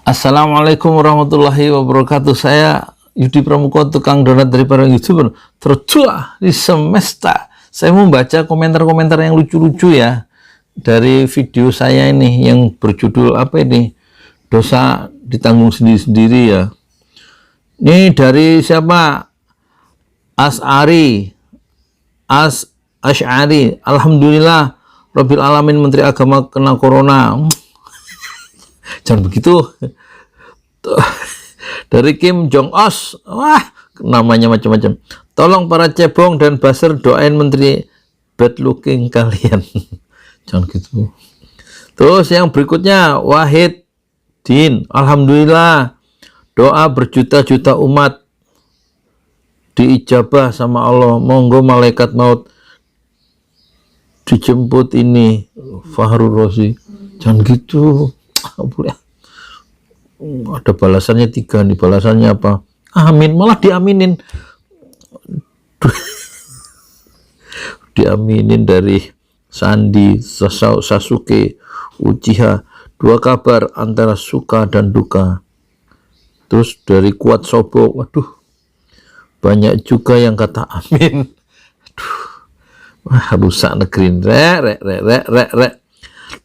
Assalamualaikum warahmatullahi wabarakatuh. Saya Yudi Pramuko, tukang donat dari para YouTuber tertua di semesta. Saya mau baca komentar-komentar yang lucu-lucu ya dari video saya ini yang berjudul apa ini? Dosa ditanggung sendiri-sendiri ya. Ini dari siapa? Asy'ari. Alhamdulillah Rabbil Alamin, Menteri Agama kena corona. Jangan begitu. Dari Kim Jong Os, wah namanya macam-macam. Tolong para cebong dan buzzer doain menteri bad looking kalian. Jangan gitu. Terus yang berikutnya Wahid Din, alhamdulillah doa berjuta-juta umat diijabah sama Allah. Monggo malaikat maut dijemput ini Fahrul Rozi. Jangan gitu. Boleh. Ada balasannya 3 nih. Balasannya apa? Amin. Malah diaminin. Diaminin dari Sandi, Sasuke, Uchiha. 2 kabar antara suka dan duka. Terus dari Kuat Sobo, waduh, banyak juga yang kata amin. Aduh, wah, rusak negeri. Rek.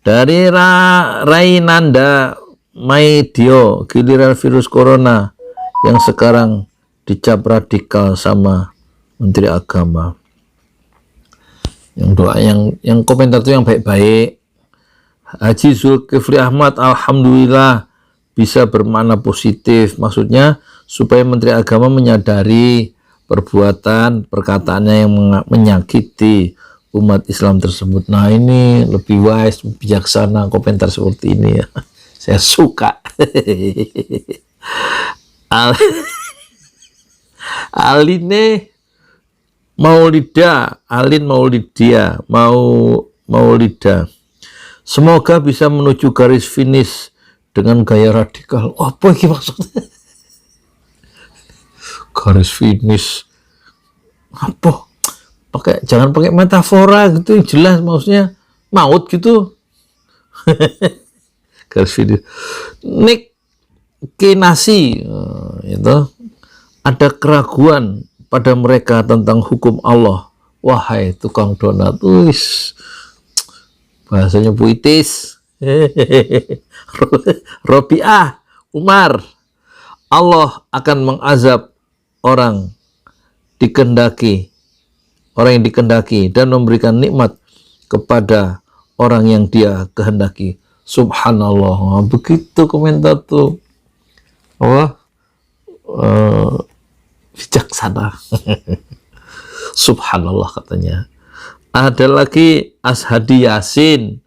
Dari Rainanda Maidio, giliran virus corona yang sekarang dicap radikal sama Menteri Agama. Yang doa yang komentar itu yang baik-baik. Haji Zulkifli Ahmad, alhamdulillah bisa bermakna positif. Maksudnya supaya Menteri Agama menyadari perbuatan perkataannya yang menyakiti umat Islam tersebut. Nah, ini lebih wise, bijaksana komentar seperti ini ya. Saya suka. Alin Maulida. Semoga bisa menuju garis finish dengan gaya radikal. Oh, apa ini maksudnya? Garis finish apa? Jangan pakai metafora gitu, yang jelas maksudnya maut gitu. Garis video Nick Kinasi, itu ada keraguan pada mereka tentang hukum Allah. Wahai tukang donat, bahasanya puitis. Robiah Umar, Allah akan mengazab orang yang dikehendaki dan memberikan nikmat kepada orang yang dia kehendaki. Subhanallah. Begitu komentar tuh. Bijaksana. Subhanallah katanya. Ada lagi Ashadi Yasin.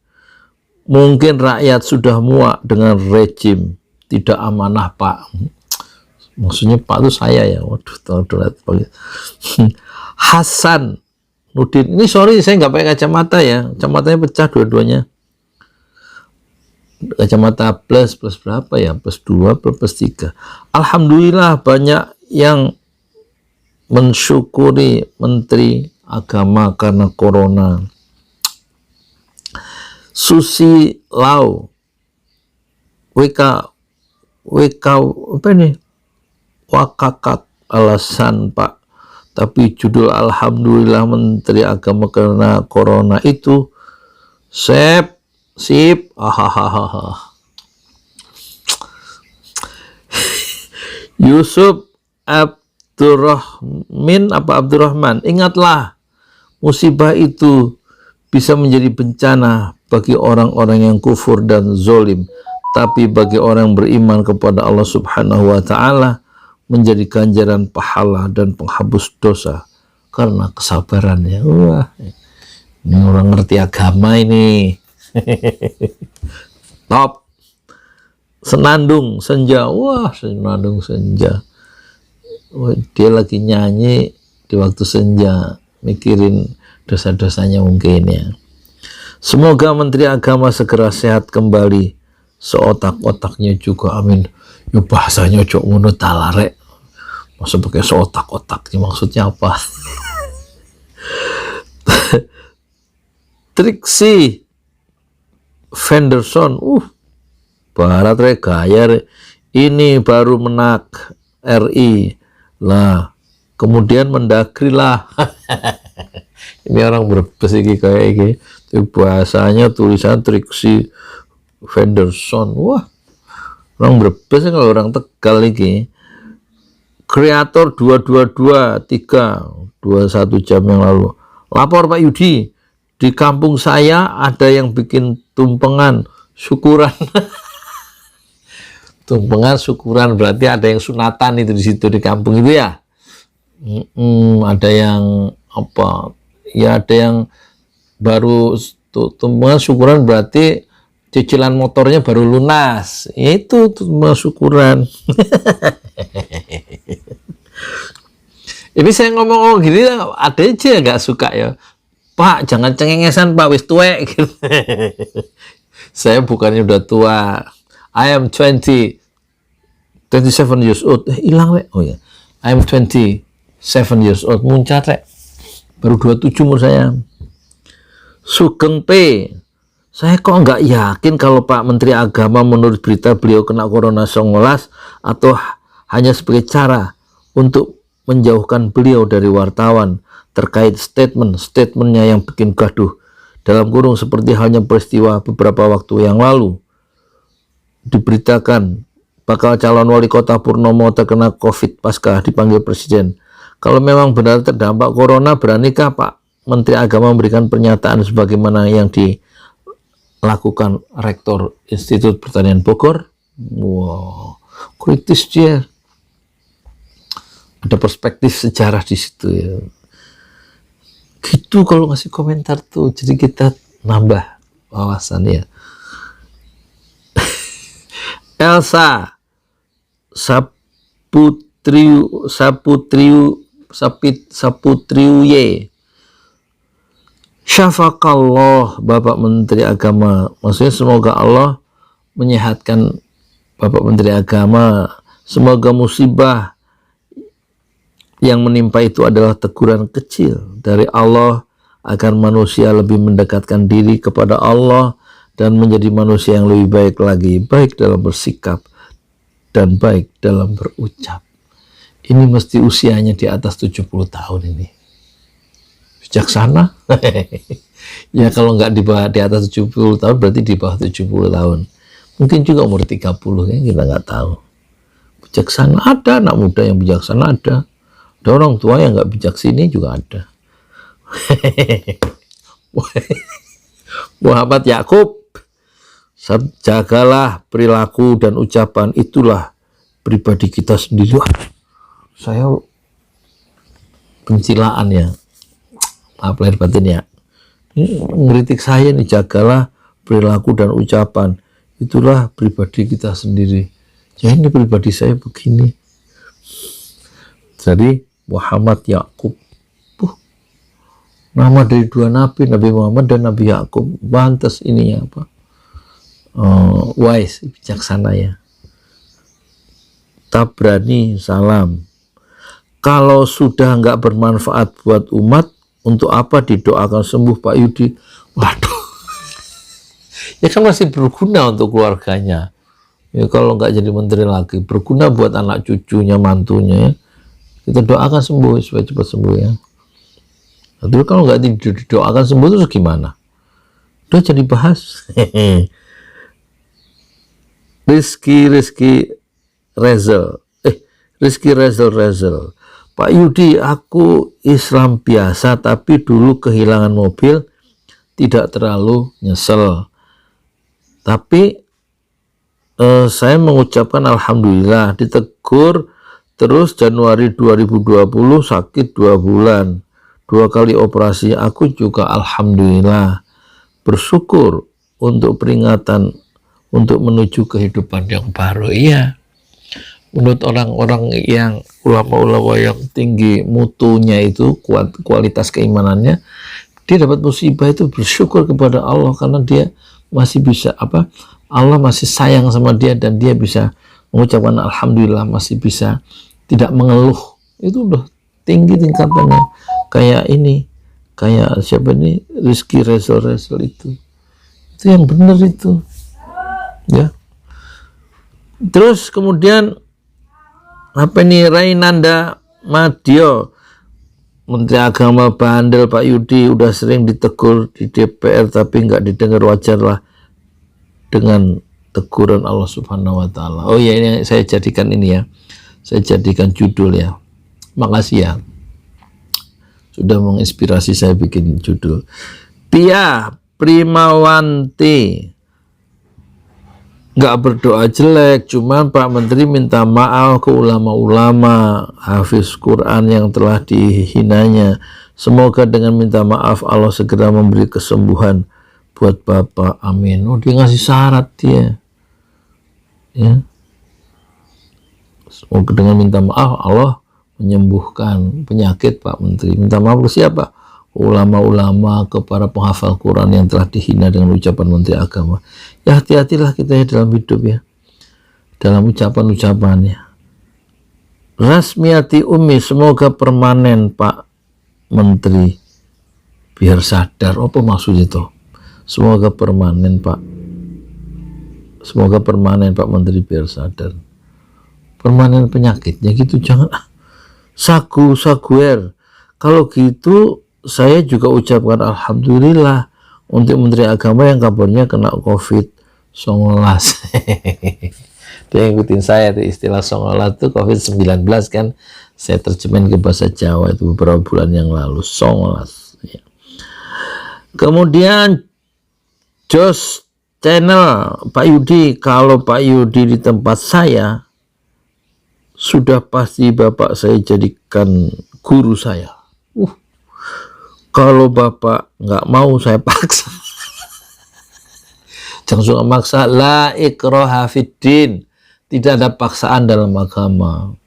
Mungkin rakyat sudah muak dengan rejim tidak amanah Pak. Maksudnya Pak itu saya ya. Waduh, Hasan Nudin, ini sorry saya nggak pakai kacamata ya, kacamatanya pecah dua-duanya. Kacamata plus berapa ya, plus 2 plus 3. Alhamdulillah banyak yang mensyukuri Menteri Agama karena corona. Susi Lau WK apa ini, wakakak alasan Pak, tapi judul alhamdulillah Menteri Agama karena corona itu sip, Yusuf Abdurrahman, ingatlah musibah itu bisa menjadi bencana bagi orang-orang yang kufur dan zolim, tapi bagi orang beriman kepada Allah Subhanahu wa Ta'ala menjadi ganjaran pahala dan penghapus dosa karena kesabarannya. Wah, ini orang ngerti agama ini. Top. Senandung Senja. Wah, Senandung Senja. Wah, dia lagi nyanyi di waktu senja, mikirin dosa-dosanya mungkin ya. Semoga Menteri Agama segera sehat kembali, seotak-otaknya juga, amin. Ya bahasanya cok ngono talarek. Masa pakai seotak-otaknya, maksudnya apa? Triksi Fenderson, Barat re gaya re. Ini baru menak RI lah, kemudian Mendagri lah. Ini orang Brebes iki kayak iki. Bahasanya tulisan Triksi Fenderson. Wah, orang Brebes kalau orang Tegal iki. Kreator 2223 21 jam yang lalu. Lapor Pak Yudi, di kampung saya ada yang bikin tumpengan syukuran. Tumpengan syukuran berarti ada yang sunatan itu di situ di kampung itu ya. Ada yang apa? Ya ada yang baru tumpengan syukuran berarti cicilan motornya baru lunas. Itu tumpengan syukuran. Ini saya ngomong gini ada aja nggak suka ya. Pak jangan cengengesan Pak, wis tuwek gitu. Saya bukannya udah tua. I am 27 years old. Hilang rek. Oh ya. I am 27 years old. Muncat rek. Baru 27 umur saya. Sugeng P. Saya kok nggak yakin kalau Pak Menteri Agama menurut berita beliau kena corona 19 atau hanya sebagai cara untuk menjauhkan beliau dari wartawan terkait statementnya yang bikin gaduh. Dalam kurung seperti halnya peristiwa beberapa waktu yang lalu. Diberitakan bakal calon wali kota Purnomo terkena COVID pasca dipanggil presiden. Kalau memang benar terdampak corona, beranikah Pak Menteri Agama memberikan pernyataan sebagaimana yang dilakukan Rektor Institut Pertanian Bogor? Wow, kritis dia. Ada perspektif sejarah di situ ya. Gitu kalau ngasih komentar tuh, jadi kita nambah wawasan ya. Elsa Saputriuye. Syafakallah Bapak Menteri Agama. Maksudnya semoga Allah menyehatkan Bapak Menteri Agama. Semoga musibah yang menimpa itu adalah teguran kecil dari Allah agar manusia lebih mendekatkan diri kepada Allah dan menjadi manusia yang lebih baik lagi, baik dalam bersikap dan baik dalam berucap. Ini mesti usianya di atas 70 tahun ini. Bijaksana. Ya kalau nggak di atas 70 tahun berarti di bawah 70 tahun. Mungkin juga umur 30 ya, kita nggak tahu. Bijaksana ada, anak muda yang bijaksana ada. Ada orang tua yang nggak bijak sini juga ada. Muhammad Yakub, jagalah perilaku dan ucapan, itulah pribadi kita sendiri. Wah, saya pencilaan ya, maaf lahir batin ya. Ini ngeritik saya nih, jagalah perilaku dan ucapan, itulah pribadi kita sendiri. Ya ini pribadi saya begini. Jadi Muhammad Yakub, nama dari dua nabi, Nabi Muhammad dan Nabi Yakub, pantas ini ya apa? Wise, bijaksana ya. Tabrani, salam. Kalau sudah nggak bermanfaat buat umat, untuk apa didoakan sembuh Pak Yudi? Waduh, ya kan masih berguna untuk keluarganya. Ya kalau nggak jadi menteri lagi, berguna buat anak cucunya, mantunya ya. Kita doakan sembuh supaya cepat sembuh ya. Tapi kalau nggak didoakan sembuh terus gimana? Udah jadi bahas. Rizky Rezel. Pak Yudi, aku Islam biasa tapi dulu kehilangan mobil, tidak terlalu nyesel. Tapi saya mengucapkan alhamdulillah, ditegur. Terus Januari 2020 sakit 2 bulan, 2 kali operasi. Aku juga alhamdulillah bersyukur untuk peringatan untuk menuju kehidupan yang baru. Iya, menurut orang-orang yang ulama-ulama yang tinggi mutunya itu, kualitas keimanannya, dia dapat musibah itu bersyukur kepada Allah karena dia masih bisa Allah masih sayang sama dia dan dia bisa mengucapkan alhamdulillah, masih bisa tidak mengeluh. Itu udah tinggi tingkatannya. Kayak ini, kayak siapa ini, Rizky Rezel itu yang benar itu ya. Terus kemudian apa nih, Rainanda Madio, Menteri Agama bandel Pak Yudi, udah sering ditegur di DPR tapi nggak didengar, wajarlah dengan teguran Allah Subhanahu wa Ta'ala. Oh ya, ini saya jadikan ini ya, saya jadikan judul ya. Makasih ya, sudah menginspirasi saya bikin judul. Pia Primawanti, nggak berdoa jelek, cuman Pak Menteri minta maaf ke ulama-ulama hafiz Quran yang telah dihinanya. Semoga dengan minta maaf Allah segera memberi kesembuhan buat Bapak, amin. Oh, dia ngasih syarat dia ya. Semoga dengan minta maaf Allah menyembuhkan penyakit Pak Menteri. Minta maaf ke siapa? Ulama-ulama, ke para penghafal Quran yang telah dihina dengan ucapan Menteri Agama. Ya, hati-hatilah kita ya dalam hidup ya, dalam ucapan-ucapannya. Rasmiati Umi, semoga permanen Pak Menteri biar sadar. Apa maksudnya itu? Semoga permanen Pak, semoga permanen Pak Menteri biar sadar. Permanen penyakitnya gitu, jangan saguer. Kalau gitu saya juga ucapkan alhamdulillah untuk Menteri Agama yang kabarnya kena COVID-19. Dia ngikutin saya tuh, istilah 19 itu COVID-19 kan, saya terjemahin ke bahasa Jawa itu beberapa bulan yang lalu, 19 ya. Kemudian Jos Channel, Pak Yudi, kalau Pak Yudi di tempat saya, sudah pasti Bapak saya jadikan guru saya. Kalau Bapak nggak mau, saya paksa. Jangan suka maksa. La ikraha fiddin, tidak ada paksaan dalam agama.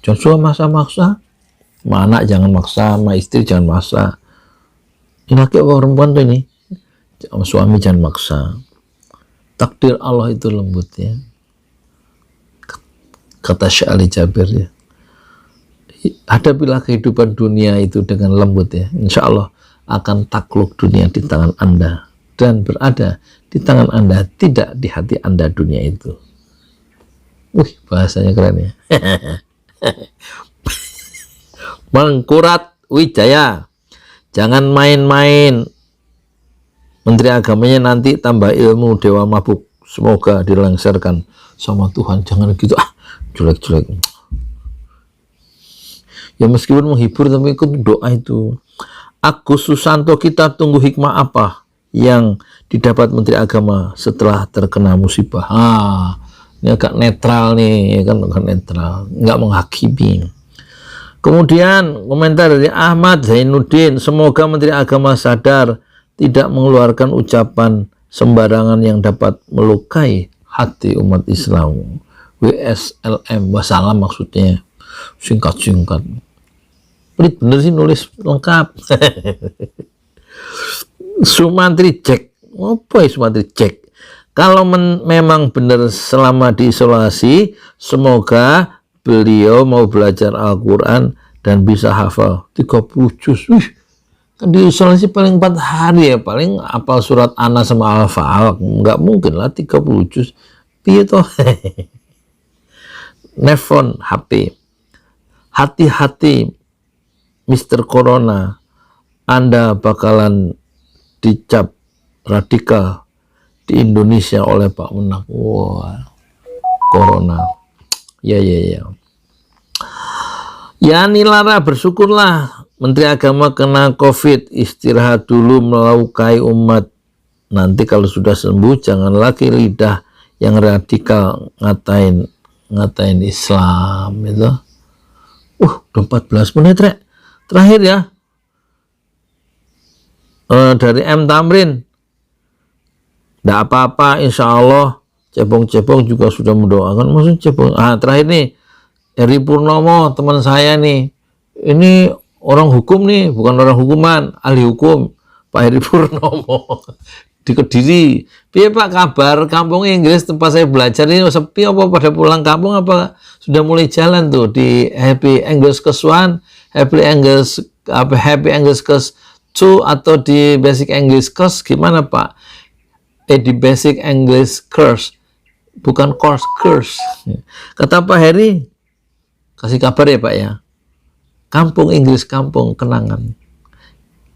Jangan suka maksa-maksa. Sama anak jangan maksa, sama istri jangan maksa. Ini laki apa perempuan tuh ini? Sama suami jangan maksa. Takdir Allah itu lembut ya. Kata Syekh Ali Jabir ya. Hadapilah kehidupan dunia itu dengan lembut ya. Insya Allah akan takluk dunia di tangan Anda dan berada di tangan Anda, tidak di hati Anda dunia itu. Wih, bahasanya keren ya. Mangkurat Wijaya, jangan main-main. Menteri Agamanya nanti tambah ilmu, dewa mabuk. Semoga dilengsarkan sama Tuhan. Jangan gitu, jelek-jelek. Ya meskipun menghibur tapi ikut doa itu. Agus Susanto, kita tunggu hikmah apa yang didapat Menteri Agama setelah terkena musibah. Ini agak netral nih, ya kan, agak netral, nggak menghakimi. Kemudian komentar dari Ahmad Zainuddin, semoga Menteri Agama sadar tidak mengeluarkan ucapan sembarangan yang dapat melukai hati umat Islam. WSLM, wassalam maksudnya, singkat-singkat. Pelit bener sih nulis lengkap. Sumantri Jack, apa ya Sumantri Jack? Kalau memang benar selama diisolasi, semoga beliau mau belajar Al-Quran dan bisa hafal 30 juz. Kan diisolasi paling 4 hari ya, paling hafal surat Anas sama Al-Falaq. Nggak mungkin lah 30 juz. Piye toh? Nefon HP, hati-hati Mr. Corona, Anda bakalan dicap radikal di Indonesia oleh Pak Menak. Wah, Corona. Ya. Ya Nilara, bersyukurlah Menteri Agama kena COVID, istirahat dulu melukai umat. Nanti kalau sudah sembuh jangan lagi lidah yang radikal ngatain Islam itu. Udah 14 menit Rek. Terakhir ya, dari M Tamrin, tidak apa-apa, insya Allah. Cebong-cebong juga sudah mendoakan. Maksudnya cebong. Terakhir nih, Eri Purnomo, teman saya nih. Ini orang hukum nih, bukan orang hukuman, ahli hukum. Pak Eri Purnomo di Kediri. Piye Pak kabar kampung Inggris tempat saya belajar ini sepi apa pada pulang kampung, apa sudah mulai jalan tuh di Happy English Course 1, Happy English Course 2 atau di Basic English Course gimana Pak? Di Basic English Course bukan curse. Kata Pak Heri, kasih kabar ya Pak ya, kampung Inggris, kampung kenangan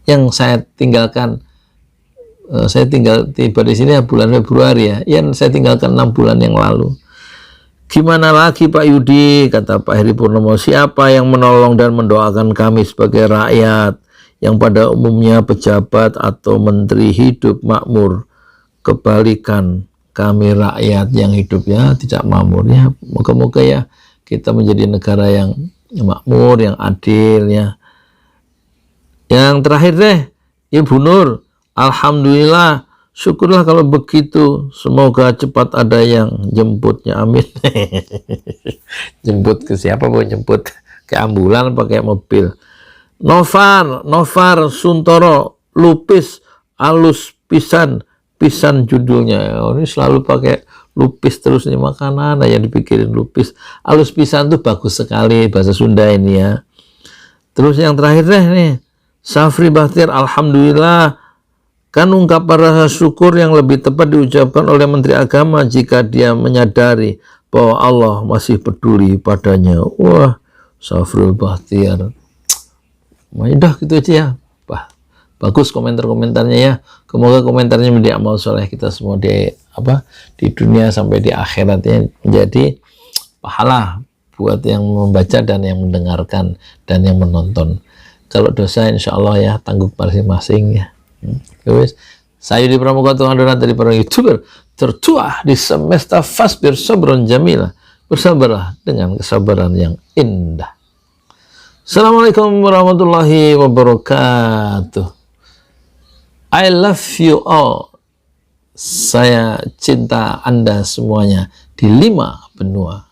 yang saya tinggalkan. Saya tinggal tiba di sini bulan Februari ya, yang saya tinggalkan 6 bulan yang lalu. Gimana lagi Pak Yudi, kata Pak Heri Purnomo, siapa yang menolong dan mendoakan kami sebagai rakyat yang pada umumnya pejabat atau menteri hidup makmur, kebalikan kami rakyat yang hidupnya tidak makmur ya. Moga-moga ya kita menjadi negara yang makmur, yang adil ya. Yang terakhir deh, Ibu Nur, alhamdulillah, syukurlah kalau begitu. Semoga cepat ada yang jemputnya, amin. Jemput ke siapa? Mau jemput ke ambulan pakai mobil. Novar Suntoro, lupis alus pisan judulnya. Oh, ini selalu pakai lupis terus nih, makanan yang dipikirin lupis. Alus pisan tuh bagus sekali bahasa Sunda ini ya. Terus yang terakhir deh nih, Safri Bahtiar, alhamdulillah, kan ungkapan rasa syukur yang lebih tepat diucapkan oleh Menteri Agama jika dia menyadari bahwa Allah masih peduli padanya. Wah, Safri Bahtiar, udah gitu aja ya. Bagus komentar-komentarnya ya. Semoga komentarnya menjadi amal soleh kita semua di dunia sampai di akhiratnya, menjadi pahala buat yang membaca dan yang mendengarkan dan yang menonton. Kalau dosa insya Allah ya tanggung masing-masing ya. Saya di Pramuka Tuhan Donat dari para YouTuber tertua di semesta Fasbir Sabron Jamila. Bersabarlah dengan kesabaran yang indah. Assalamualaikum warahmatullahi wabarakatuh. I love you all. Saya cinta Anda semuanya di 5 benua.